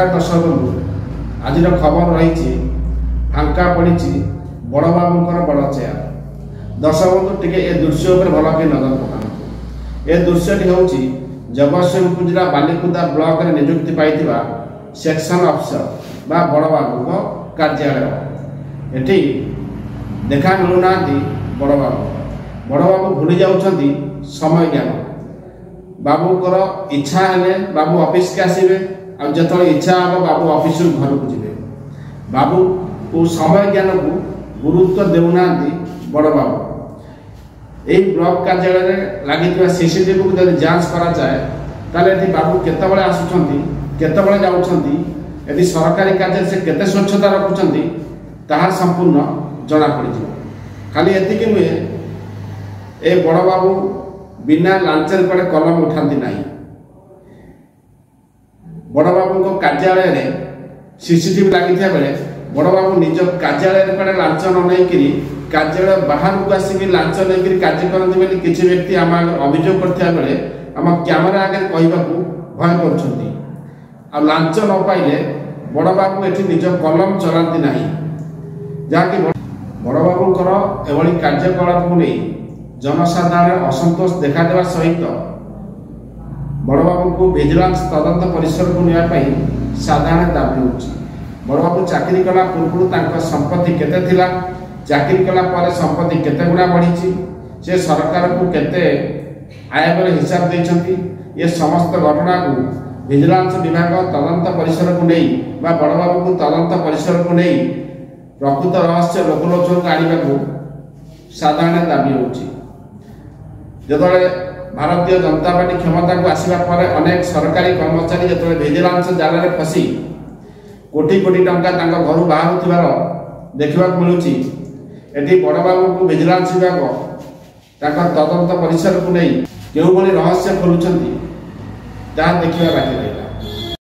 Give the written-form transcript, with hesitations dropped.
नमस्कार दर्शक बंधु आज खबर रही फांका पड़ी बड़ बाबूर बड़ चेयर दर्शक बंधु टी ए दृश्य भल कि नजर पकाते। ए दृश्यटी हूँ जगतसिंहपुर जिला बालिकुदा ब्लॉक में नियुक्ति पाई सेक्शन अफिसर बा बड़ बाबू कार्यालय। एटी देखा मिलूना बड़ बाबू भूली जाउछंती समय ज्ञान। बाबूकर इच्छा हेले बाबू ऑफिस के आसवे जो इच्छा हम बाबू ऑफिस घर को जी। बाबू को समय ज्ञान को गुरुत्व देना बड़ बाबू। यही ब्लॉक कार्यालय लगी सीसीटीवी को जब जांच करा जाए ताले बाबू केतबले आसुछंती केतबले जाउछंती यदि सरकारी कार्य से केते स्वच्छता रखुछंती ताहा संपूर्ण जना पड़ी। खाली एतिक नुहे ए बड़ बाबू बिना लांचर कड़े कलम उठाती नहीं। बड़ बाबू कार्यालय में सीसीटीवी लगी बेले बड़ बाबू निज कार्यालय कड़े लांच न नहीं कार्यालय बाहर को आसिक लांच नहीं कार्य करते किसी व्यक्ति आम अभियोग करता बेले आम कैमेरा आगे कहवाक भय कर लांच न पाइले बड़ बाबू ये निज कलम चलाती ना। जहाँकि बड़ बाबूर एभली कार्यकलाप को नहीं जनसाधारण असंतोष देखा देवा सहित बड़ बाबू को विजिलेंस तदंत परिसर को नियापाई साधारण दाबी होची। बड़ बाबू चाकरी कला पूर्व संपत्ति केते थिला, चाकरी कला पर संपत्ति केते गुणा बढ़ी, से सरकार को केते आयकर हिसाब देछंती। ये समस्त घटना को विजिलेंस विभाग तदंत परिसर को नहीं बा बड़ बाबू को तदंत परिसर को नहीं प्रकृत रहस्य लोकलोचन आने को साधारण दाबी होची। जतले भारतीय जनता पार्टी क्षमता को आसवा पर अनेक सरकारी कर्मचारी जो विजिलेंस जाल में फसी कोटी कोटी टंका घर बाहर देखा मिलूँ। ये बड़ बाबू को विजिलेंस विभाग तदंत परिसर को नहीं क्यों रहस्य खोलुंट देखा बाकी रहा।